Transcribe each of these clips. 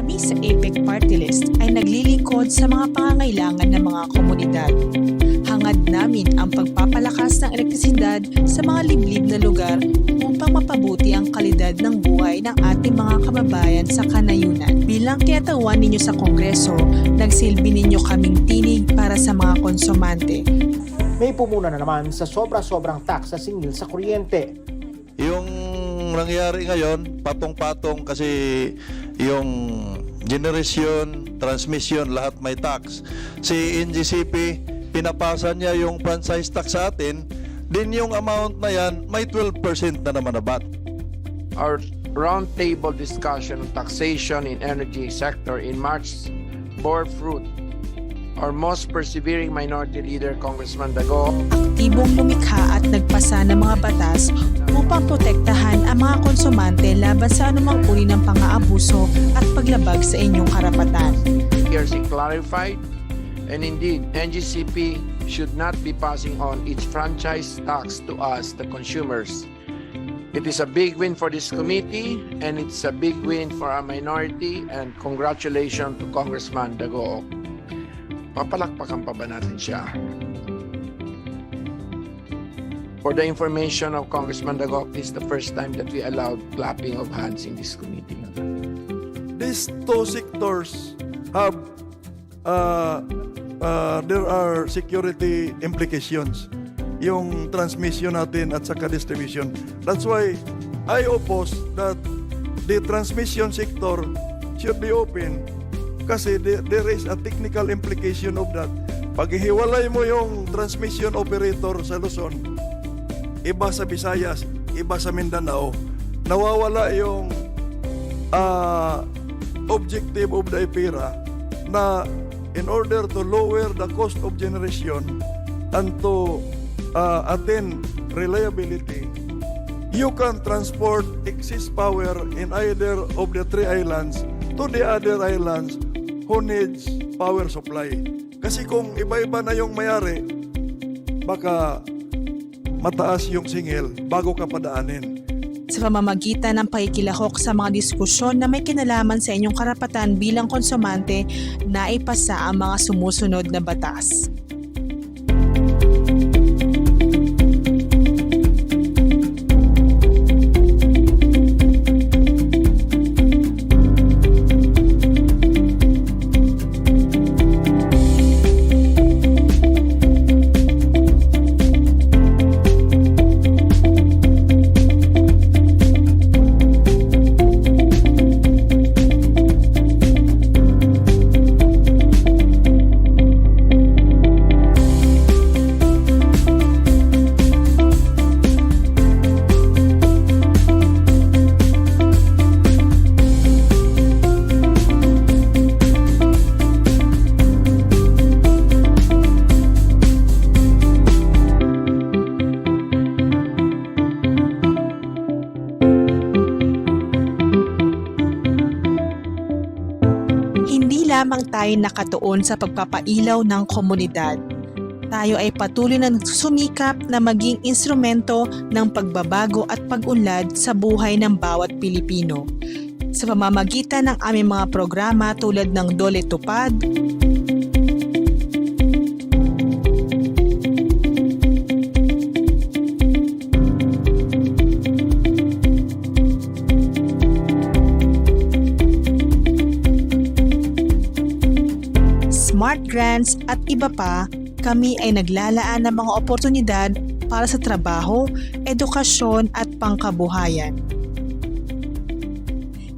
Kami sa APEC Party List ay naglilingkod sa mga pangangailangan ng mga komunidad. Hangad namin ang pagpapalakas ng elektrisidad sa mga liblib na lugar upang mapabuti ang kalidad ng buhay ng ating mga kababayan sa kanayunan. Bilang kinatawan ninyo sa Kongreso, nagsilbi ninyo kaming tinig para sa mga konsumante. May pumuna na naman sa sobra-sobrang tax sa singil sa kuryente. Yung nangyari ngayon, patong-patong kasi yung generation, transmission, lahat may tax. Si NGCP, pinapasa niya yung franchise tax sa atin, din yung amount na yan, may 12% na naman na VAT. Our roundtable discussion on taxation in energy sector in March bore fruit. Our most persevering minority leader, Congressman Dago, Aktibong lumikha at nagpasa ng mga batas upang protektahan ang mga konsumante laban sa anumang uri ng pang-aabuso at paglabag sa inyong karapatan. he clarified, and indeed, NGCP should not be passing on its franchise tax to us, the consumers. It is a big win for this committee, and it's a big win for our minority, and congratulations to Congressman Dago. Papalakpakan pa ba natin siya? For the information of Congressman Dago, this is the first time that we allowed clapping of hands in this committee. These two sectors have there are security implications, yung transmission natin at saka distribution. That's why I oppose that the transmission sector should be open kasi there is a technical implication of that. Pag hiwalay mo yung transmission operator sa Luzon, iba sa Visayas, iba sa Mindanao, nawawala yung objective of the EPIRA na in order to lower the cost of generation and to attain reliability, you can transport excess power in either of the three islands to the other islands who needs power supply. Kasi kung iba-iba na yung mayari, baka mataas yung singil bago ka padaanin. Sa pamamagitan ng pakikilahok sa mga diskusyon na may kinalaman sa inyong karapatan bilang konsumante, naipasa ang mga sumusunod na batas. Hindi lamang tayo nakatuon sa pagpapailaw ng komunidad. Tayo ay patuloy na sumikap na maging instrumento ng pagbabago at pag-unlad sa buhay ng bawat Pilipino. Sa pamamagitan ng aming mga programa tulad ng Dole Tupad, Smart Grants at iba pa, kami ay naglalaan ng mga oportunidad para sa trabaho, edukasyon at pangkabuhayan.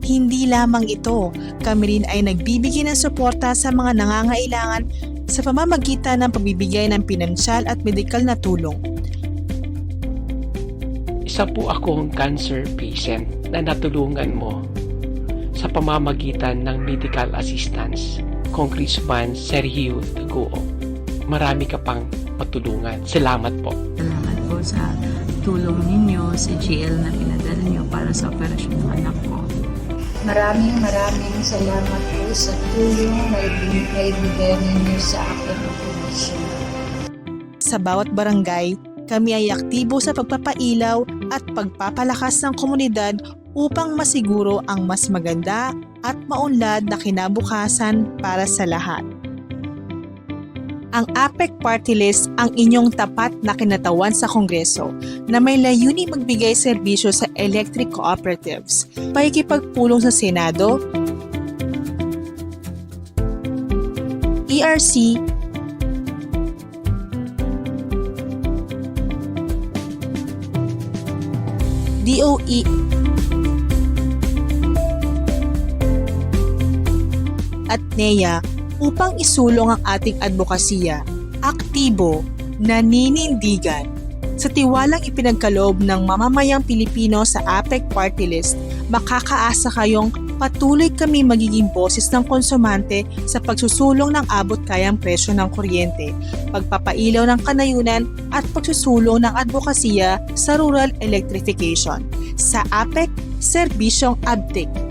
Hindi lamang ito, kami rin ay nagbibigay ng suporta sa mga nangangailangan sa pamamagitan ng pagbibigay ng pinansyal at medikal na tulong. Isa po akong cancer patient na natulungan mo sa pamamagitan ng medical assistance. Congressman Sergio Dago, marami ka pang patulungan. Salamat po. Salamat po sa tulong ninyo sa GL na pinadala niyo para sa operasyon ng anak ko. Maraming salamat po sa tulong na ibigay ninyo sa aking operasyon. Sa bawat barangay, kami ay aktibo sa pagpapailaw at pagpapalakas ng komunidad upang masiguro ang mas maganda at maunlad na kinabukasan para sa lahat. Ang APEC Party List ang inyong tapat na kinatawan sa Kongreso na may layuning magbigay serbisyo sa electric cooperatives, pakikipagpulong sa Senado, ERC, DOE, at NEA upang isulong ang ating advokasya, aktibo, naninindigan. Sa tiwalang ipinagkaloob ng mamamayang Pilipino sa APEC Party List, makakaasa kayong patuloy kami magiging boses ng konsumante sa pagsusulong ng abot-kayang presyo ng kuryente, pagpapailaw ng kanayunan at pagsusulong ng advokasya sa rural electrification. Sa APEC, serbisyong ABTIC.